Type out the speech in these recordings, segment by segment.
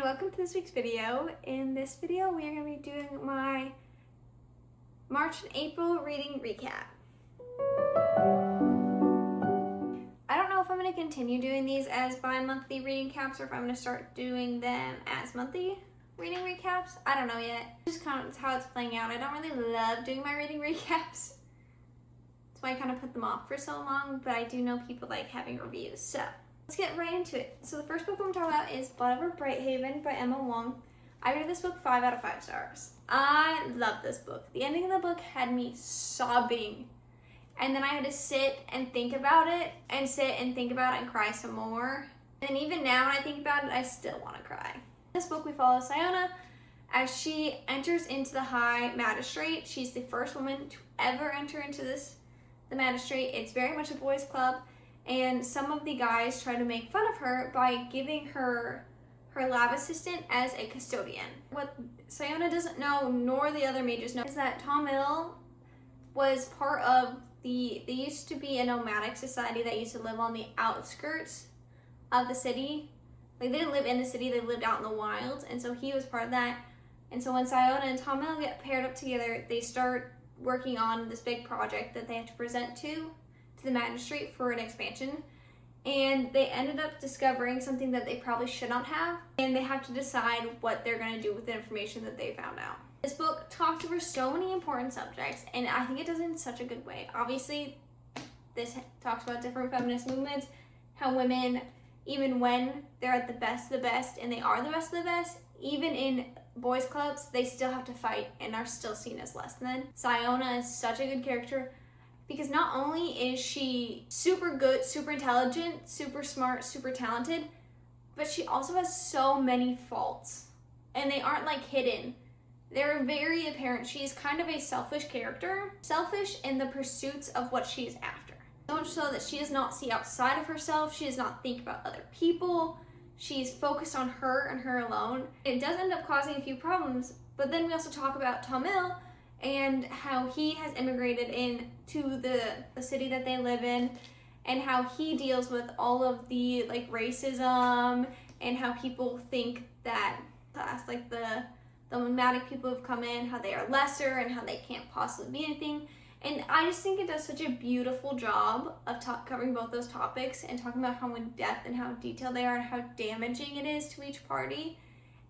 and welcome to this week's video. In this video, we are going to be doing my March and April reading recap. I don't know if I'm going to continue doing these as bi-monthly reading caps or if I'm going to start doing them as monthly reading recaps. I don't know yet. Just kind of how it's playing out. I don't really love doing my reading recaps. That's why I kind of put them off for so long, but I do know people like having reviews, so let's get right into it. So the first book I'm talking about is Blood Over Brighthaven by Emma Wong. I rated this book 5 out of 5 stars. I love this book. The ending of the book had me sobbing. And then I had to sit and think about it, and sit and think about it and cry some more. And even now when I think about it, I still want to cry. In this book we follow Sayona as she enters into the High Magistrate. She's the first woman to ever enter into the magistrate. It's very much a boys' club. And some of the guys try to make fun of her by giving her lab assistant as a custodian. What Sayona doesn't know, nor the other mages know, is that Tomil was part of they used to be a nomadic society that used to live on the outskirts of the city. Like, they didn't live in the city, they lived out in the wild, and so he was part of that. And so when Sayona and Tomil get paired up together, they start working on this big project that they have to present to the magistrate for an expansion, and they ended up discovering something that they probably should not have, and they have to decide what they're going to do with the information that they found out. This book talks over so many important subjects, and I think it does it in such a good way. Obviously, this talks about different feminist movements, how women, even when they're at the best of the best, and they are the best of the best, even in boys' clubs, they still have to fight and are still seen as less than. Sayona is such a good character, because not only is she super good, super intelligent, super smart, super talented, but she also has so many faults. And they aren't like hidden. They're very apparent. She's kind of a selfish character. Selfish in the pursuits of what she is after. So much so that she does not see outside of herself. She does not think about other people. She's focused on her and her alone. It does end up causing a few problems, but then we also talk about Tomil and how he has immigrated into the city that they live in, and how he deals with all of the like racism and how people think that like the nomadic people have come in, how they are lesser and how they can't possibly be anything. And I just think it does such a beautiful job of covering both those topics and talking about how in depth and how detailed they are and how damaging it is to each party.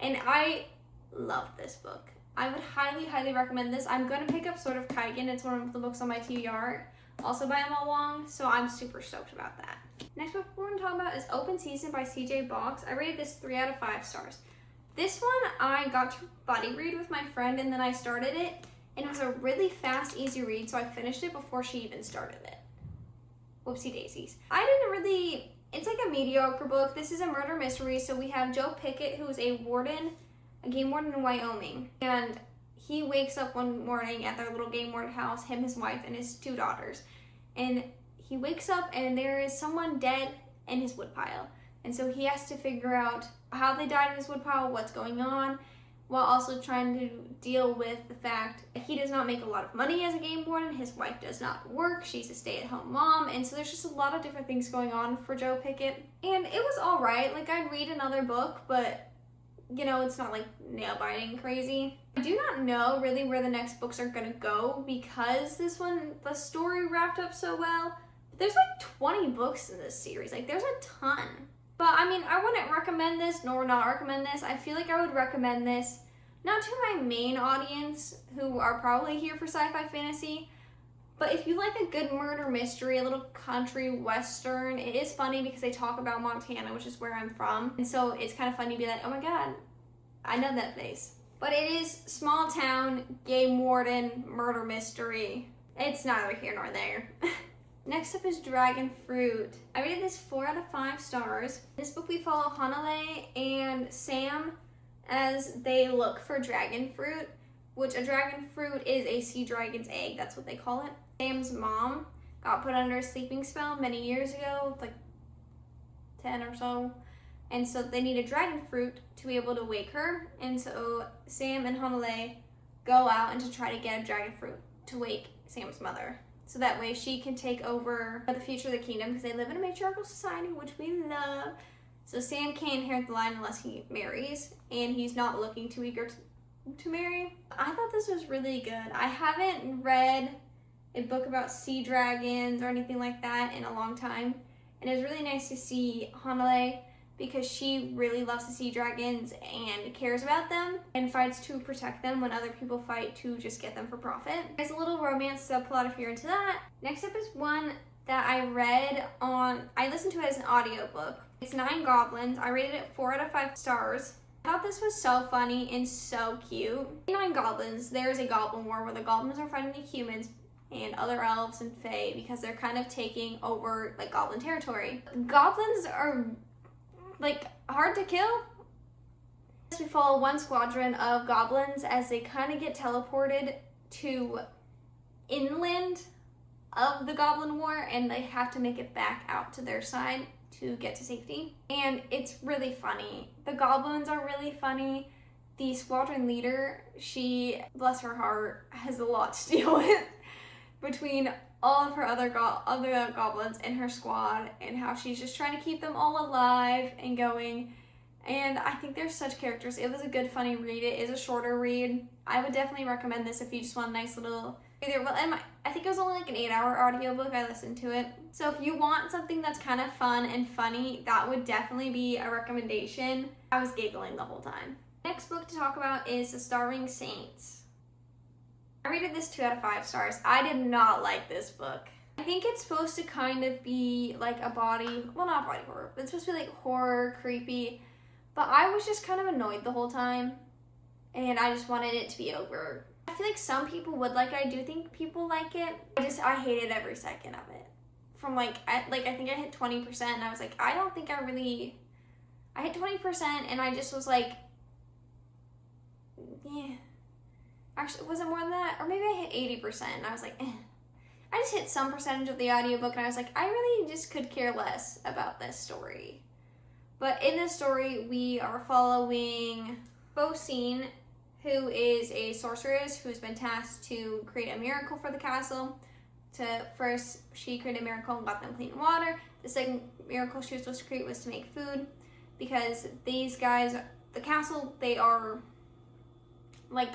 And I love this book. I would highly, highly recommend this. I'm going to pick up Sword of Kaigen. It's one of the books on my TBR, also by Emma Wong, so I'm super stoked about that. Next book we're going to talk about is Open Season by CJ Boggs. I rated this 3 out of 5 stars. This one I got to buddy read with my friend, and then I started it, and it was a really fast, easy read, so I finished it before she even started it. Whoopsie daisies. It's like a mediocre book. This is a murder mystery, so we have Joe Pickett, who is a game warden in Wyoming, and he wakes up one morning at their little game warden house, him, his wife, and his 2 daughters, and he wakes up and there is someone dead in his woodpile, and so he has to figure out how they died in his woodpile, what's going on, while also trying to deal with the fact that he does not make a lot of money as a game warden, his wife does not work, she's a stay-at-home mom, and so there's just a lot of different things going on for Joe Pickett, and it was alright. Like, I'd read another book, but you know, it's not like nail-biting crazy. I do not know really where the next books are gonna go because this one, the story wrapped up so well. But there's like 20 books in this series. Like, there's a ton. But I mean, I wouldn't recommend this nor not recommend this. I feel like I would recommend this not to my main audience who are probably here for sci-fi fantasy, but if you like a good murder mystery, a little country western, it is funny because they talk about Montana, which is where I'm from. And so it's kind of funny to be like, oh my God, I know that place. But it is small town, game warden, murder mystery. It's neither here nor there. Next up is Dragon Fruit. I rated this 4 out of 5 stars. In this book we follow Hanale and Sam as they look for dragon fruit, which a dragon fruit is a sea dragon's egg. That's what they call it. Sam's mom got put under a sleeping spell many years ago, like 10 or so. And so they need a dragon fruit to be able to wake her. And so Sam and Hanale go out and to try to get a dragon fruit to wake Sam's mother. So that way she can take over the future of the kingdom, because they live in a matriarchal society, which we love. So Sam can't inherit the line unless he marries, and he's not looking too eager to marry. I thought this was really good. I haven't read a book about sea dragons or anything like that in a long time, and it was really nice to see Hanale, because she really loves the sea dragons and cares about them and fights to protect them when other people fight to just get them for profit. There's a little romance subplot if you're into that. Next up is one that I read I listened to it as an audiobook. It's 9 Goblins. I rated it 4 out of 5 stars. I thought this was so funny and so cute. In 9 Goblins, there's a goblin war where the goblins are fighting the humans and other elves and fae because they're kind of taking over like goblin territory. Goblins are like hard to kill. We follow one squadron of goblins as they kind of get teleported to inland of the goblin war, and they have to make it back out to their side to get to safety. And it's really funny. The goblins are really funny. The squadron leader, she, bless her heart, has a lot to deal with between all of her other goblins in her squad, and how she's just trying to keep them all alive and going. And I think they're such characters. It was a good, funny read. It is a shorter read. I would definitely recommend this if you just want a nice little I think it was only like an 8-hour audiobook. I listened to it. So if you want something that's kind of fun and funny, that would definitely be a recommendation. I was giggling the whole time. Next book to talk about is The Starving Saints. I rated this 2 out of 5 stars. I did not like this book. I think it's supposed to kind of be like not body horror, but it's supposed to be like horror, creepy. But I was just kind of annoyed the whole time, and I just wanted it to be over. I feel like some people would like it. I do think people like it. I hated every second of it. From I think I hit 20%, and I was like, I don't think I hit 20%, and I just was like, yeah. Actually, was it more than that? Or maybe I hit 80%, and I was like, eh. I just hit some percentage of the audiobook, and I was like, I really just could care less about this story. But in this story, we are following Focine, who is a sorceress who's been tasked to create a miracle for the castle. First, she created a miracle and got them clean water. The second miracle she was supposed to create was to make food, because these guys, the castle, they are like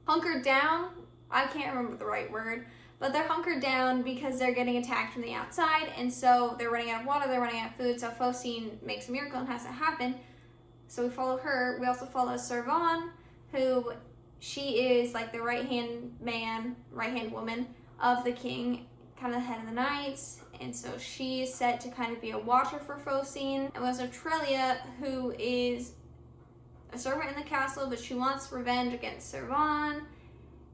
hunkered down. I can't remember the right word, but they're hunkered down because they're getting attacked from the outside, and so they're running out of water, they're running out of food, so Focine makes a miracle and has it happen. So we follow her. We also follow Servan, who she is like the right-hand woman of the king, kind of the head of the knights, and so she is set to kind of be a watcher for Focine. And we also have Trelia, who is a servant in the castle, but she wants revenge against Servan,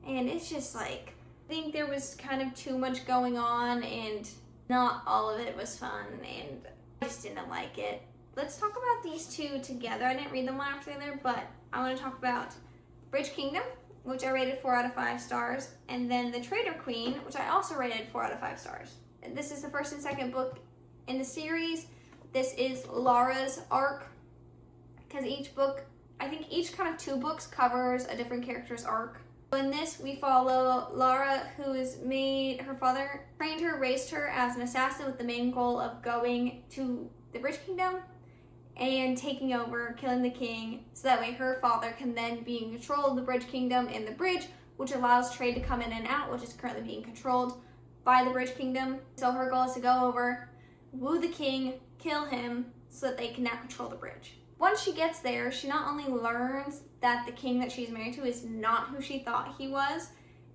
and it's just like, I think there was kind of too much going on, and not all of it was fun, and I just didn't like it. Let's talk about these two together. I didn't read them one after the other, but I want to talk about Bridge Kingdom, which I rated 4 out of 5 stars, and then The Traitor Queen, which I also rated 4 out of 5 stars. This is the first and second book in the series. This is Lara's arc, because each book, I think each kind of 2 books covers a different character's arc. In this, we follow Lara, her father trained her, raised her as an assassin with the main goal of going to the Bridge Kingdom and taking over, killing the king, so that way her father can then be in control of the Bridge Kingdom and the bridge, which allows trade to come in and out, which is currently being controlled by the Bridge Kingdom. So her goal is to go over, woo the king, kill him, so that they can now control the bridge. Once she gets there, she not only learns that the king that she's married to is not who she thought he was,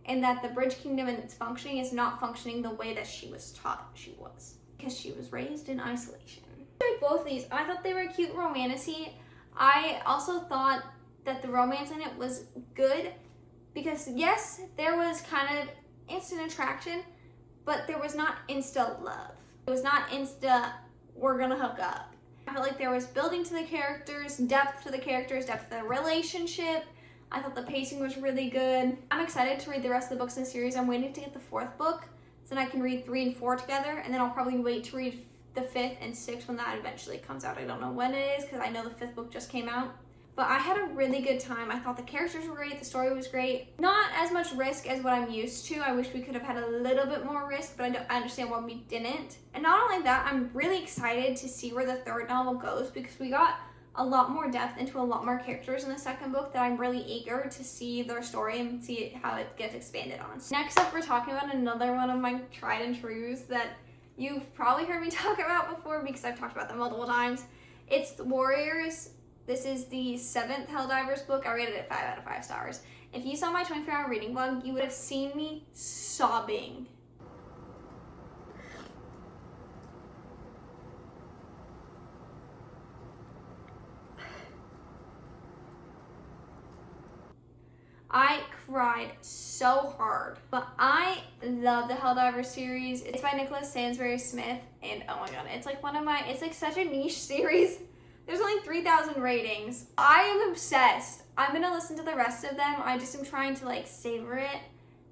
and that the Bridge Kingdom and its functioning is not functioning the way that she was taught she was, because she was raised in isolation. I like both of these. I thought they were cute romantic-y. I also thought that the romance in it was good, because yes, there was kind of instant attraction, but there was not insta love. It was not insta, we're gonna hook up. I felt like there was building to the characters, depth to the characters, depth to the relationship. I thought the pacing was really good. I'm excited to read the rest of the books in the series. I'm waiting to get the 4th book, so then I can read 3 and 4 together, and then I'll probably wait to read the 5th and 6th when that eventually comes out. I don't know when it is, because I know the 5th book just came out. but I had a really good time. I thought the characters were great, the story was great. Not as much risk as what I'm used to. I wish we could have had a little bit more risk, but I understand why we didn't. And not only that, I'm really excited to see where the third novel goes, because we got a lot more depth into a lot more characters in the second book that I'm really eager to see their story and see how it gets expanded on. So next up, we're talking about another one of my tried and trues that you've probably heard me talk about before because I've talked about them multiple times. It's The Warriors. This is the 7th Helldivers book. I rated it 5 out of 5 stars. If you saw my 24-hour reading vlog, you would have seen me sobbing. I cried so hard, but I love the Helldivers series. It's by Nicholas Sansbury Smith, and oh my god, it's like it's like such a niche series. There's only 3,000 ratings. I am obsessed. I'm gonna listen to the rest of them. I just am trying to like savor it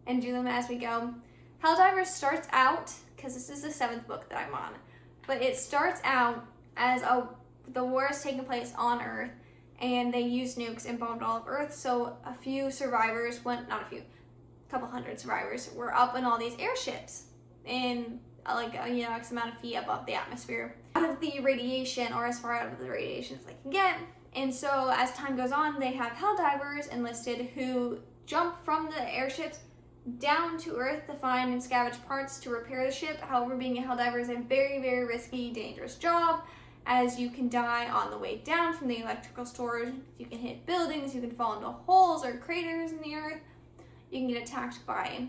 and do them as we go. Helldivers starts out, because this is the 7th book that I'm on, but it starts out as the war is taking place on Earth, and they used nukes and bombed all of Earth, so a few survivors a couple hundred survivors were up in all these airships in X amount of feet above the atmosphere, out of the radiation, or as far out of the radiation as they can get. And so as time goes on, they have Helldivers enlisted who jump from the airships down to Earth to find and scavenge parts to repair the ship. However, being a Helldiver is a very, very risky, dangerous job, as you can die on the way down from the electrical storage. You can hit buildings, you can fall into holes or craters in the Earth, you can get attacked by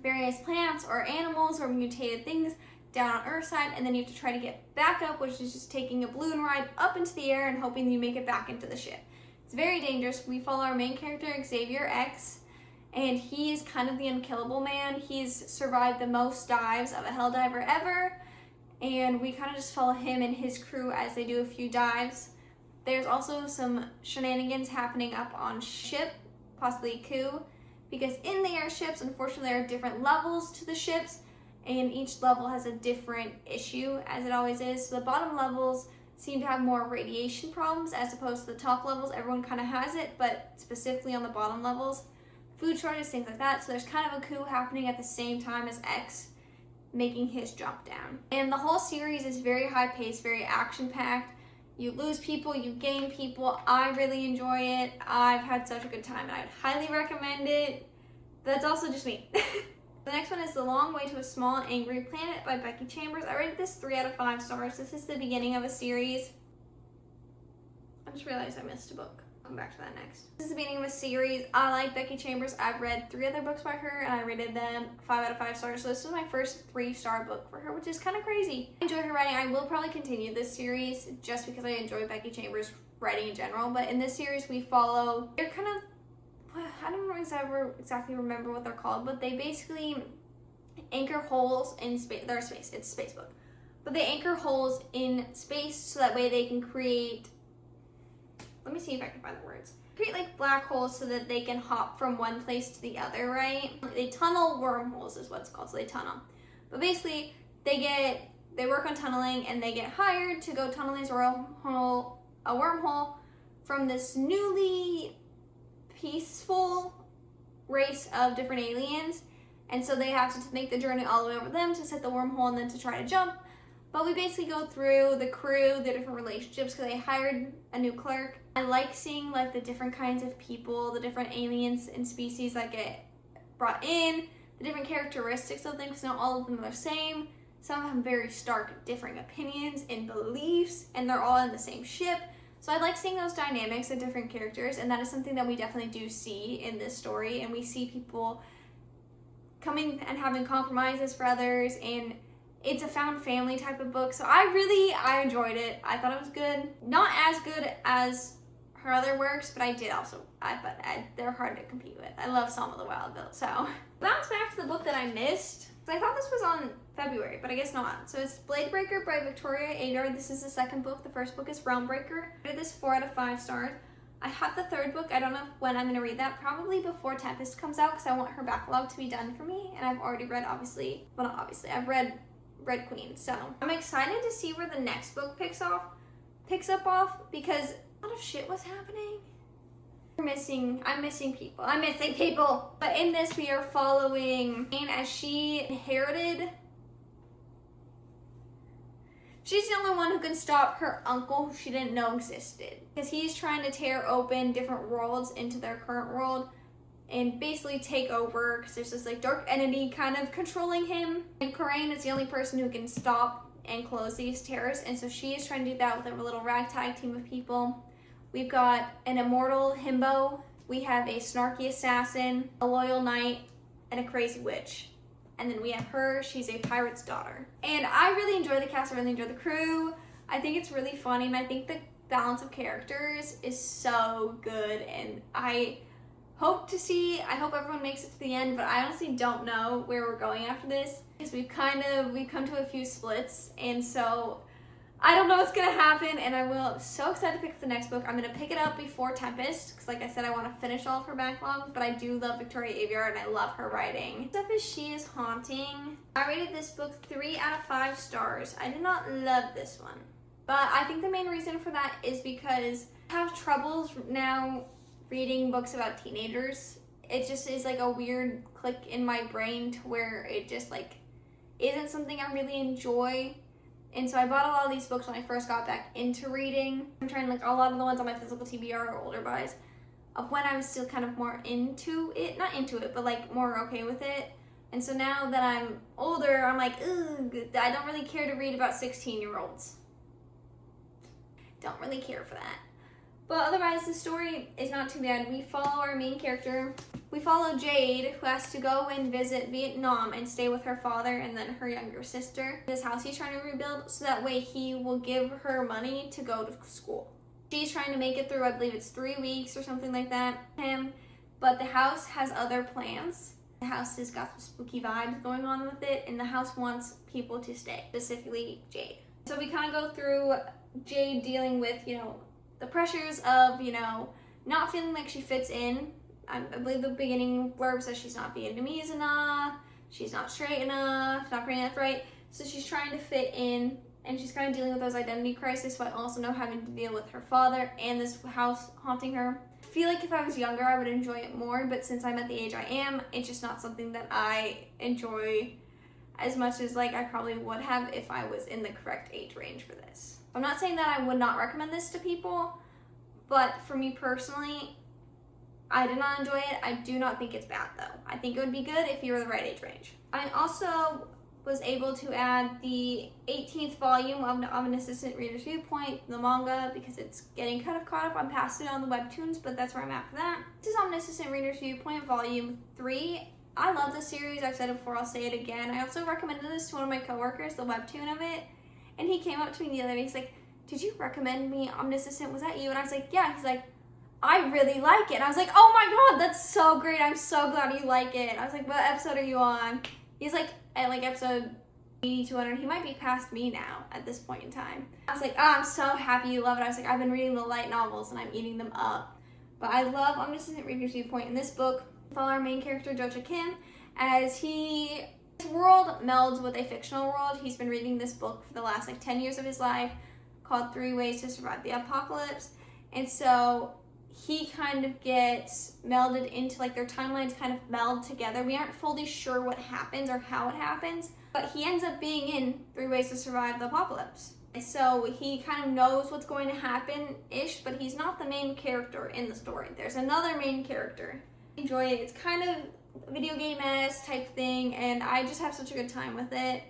various plants or animals or mutated things down on Earthside, and then you have to try to get back up, which is just taking a balloon ride up into the air and hoping you make it back into the ship. It's very dangerous. We follow our main character, Xavier X, and he's kind of the unkillable man. He's survived the most dives of a Helldiver ever, and we kind of just follow him and his crew as they do a few dives. There's also some shenanigans happening up on ship, possibly a coup, because in the airships, unfortunately, there are different levels to the ships, and each level has a different issue, as it always is. So the bottom levels seem to have more radiation problems as opposed to the top levels. Everyone kind of has it, but specifically on the bottom levels, food shortage, things like that. So there's kind of a coup happening at the same time as X making his jump down. And the whole series is very high paced, very action packed. You lose people, you gain people. I really enjoy it. I've had such a good time, and I'd highly recommend it. That's also just me. The next one is The Long Way to a Small and Angry Planet by Becky Chambers. I rated this 3 out of 5 stars. This is the beginning of a series. I just realized I missed a book. I'll come back to that next. This is the beginning of a series. I like Becky Chambers. I've read 3 other books by her, and I rated them 5 out of 5 stars. So this was my first 3-star book for her, which is kind of crazy. I enjoy her writing. I will probably continue this series just because I enjoy Becky Chambers' writing in general. But in this series, we follow, they're kind of, I don't exactly remember what they're called, but they basically anchor holes in space. They're space. It's a space book. But they anchor holes in space so that way they can create, let me see if I can find the words. Create like black holes so that they can hop from one place to the other, right? They tunnel wormholes is what it's called, so they tunnel. But basically, they work on tunneling, and they get hired to go tunnel this a wormhole from this newly peaceful race of different aliens, and so they have to make the journey all the way over them to set the wormhole and then to try to jump. But we basically go through the crew, the different relationships, because they hired a new clerk. I like seeing like the different kinds of people, the different aliens and species that get brought in, the different characteristics of them, because not all of them are the same. Some have very stark differing opinions and beliefs, and they're all in the same ship. So I like seeing those dynamics of different characters, and that is something that we definitely do see in this story, and we see people coming and having compromises for others, and it's a found family type of book, so I enjoyed it. I thought it was good. Not as good as her other works, but they're hard to compete with. I love Song of the Wild Bill, so. Bounce back to the book that I missed. I thought this was on February, but I guess not. So it's Bladebreaker by Victoria Adair. This is the second book. The first book is Realmbreaker. I did this 4 out of 5 stars. I have the third book. I don't know when I'm going to read that. Probably before Tempest comes out, because I want her backlog to be done for me. And I've already read, I've read Red Queen. So I'm excited to see where the next book picks up off, because A lot of shit was happening. I'm missing people. But in this, we are following Jane as she inherited. She's the only one who can stop her uncle who she didn't know existed. Because he's trying to tear open different worlds into their current world and basically take over, because there's this like dark entity kind of controlling him. And Coraine is the only person who can stop and close these tears, and so she is trying to do that with a little ragtag team of people. We've got an immortal himbo, we have a snarky assassin, a loyal knight, and a crazy witch. And then we have her, she's a pirate's daughter. And I really enjoy the cast, I really enjoy the crew. I think it's really funny, and I think the balance of characters is so good, and I hope everyone makes it to the end, but I honestly don't know where we're going after this, because we've come to a few splits, and so I don't know what's gonna happen. And I'm so excited to pick up the next book. I'm gonna pick it up before Tempest, because like I said, I want to finish all of her backlog, but I do love Victoria Aveyard and I love her writing. Next up is She Is Haunting. I rated this book 3 out of 5 stars. I did not love this one, but I think the main reason for that is because I have troubles now reading books about teenagers. It just is like a weird click in my brain to where it just like isn't something I really enjoy. And so I bought a lot of these books when I first got back into reading. I'm trying like a lot of the ones on my physical TBR are older buys of when I was still kind of more into it, not into it, but like more okay with it. And so now that I'm older, I'm like, ugh, I don't really care to read about 16-year-olds. Don't really care for that. But otherwise, the story is not too bad. We follow our main character. We follow Jade, who has to go and visit Vietnam and stay with her father and then her younger sister. This house he's trying to rebuild, so that way he will give her money to go to school. She's trying to make it through, I believe it's 3 weeks or something like that, but the house has other plans. The house has got some spooky vibes going on with it, and the house wants people to stay, specifically Jade. So we kind of go through Jade dealing with, the pressures of, not feeling like she fits in. I believe the beginning blurb says she's not Vietnamese enough, she's not straight enough, not pretty enough, right? So she's trying to fit in, and she's kind of dealing with those identity crises, but also having to deal with her father and this house haunting her. I feel like if I was younger, I would enjoy it more, but since I'm at the age I am, it's just not something that I enjoy as much as like I probably would have if I was in the correct age range for this. I'm not saying that I would not recommend this to people, but for me personally, I did not enjoy it. I do not think it's bad though. I think it would be good if you were the right age range. I also was able to add the 18th volume of an Assistant Reader's Viewpoint, the manga, because it's getting kind of caught up. I'm past it on the webtoons, but that's where I'm at for that. This is Assistant Reader's Viewpoint, volume 3. I love this series. I've said it before, I'll say it again. I also recommended this to one of my coworkers, the webtoon of it, and he came up to me the other day. He's like, "Did you recommend me Omniscient? Was that you?" And I was like, "Yeah." He's like, "I really like it." And I was like, "Oh my god, that's so great. I'm so glad you like it." I was like, "What episode are you on?" He's like, at like episode 80 to 100. He might be past me now at this point in time. I was like, "Oh, I'm so happy you love it." I was like, "I've been reading the light novels and I'm eating them up." But I love Omniscient Reader's Viewpoint. In this book, we follow our main character, Jocha Kim, as his world melds with a fictional world. He's been reading this book for the last 10 years of his life, called 3 Ways to Survive the Apocalypse. And so he kind of gets melded into, their timelines kind of meld together. We aren't fully sure what happens or how it happens, but he ends up being in 3 Ways to Survive the Apocalypse. And so he kind of knows what's going to happen-ish, but he's not the main character in the story. There's another main character. I enjoy it. It's kind of a video game-esque type thing, and I just have such a good time with it.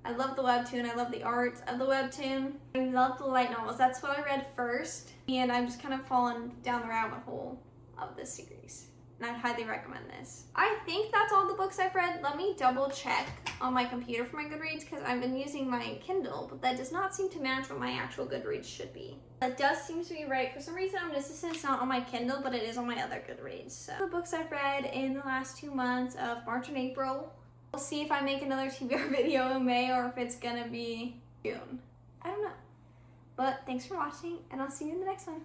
I love the webtoon. I love the art of the webtoon. I love the light novels. That's what I read first, and I've just kind of fallen down the rabbit hole of this series, and I'd highly recommend this. I think that's all the books I've read. Let me double check on my computer for my Goodreads, because I've been using my Kindle, but that does not seem to match what my actual Goodreads should be. That does seem to be right. For some reason, Omniscient's not on my Kindle, but it is on my other Goodreads. So the books I've read in the last 2 months of March and April. We'll see if I make another TBR video in May or if it's gonna be June. I don't know. But thanks for watching, and I'll see you in the next one.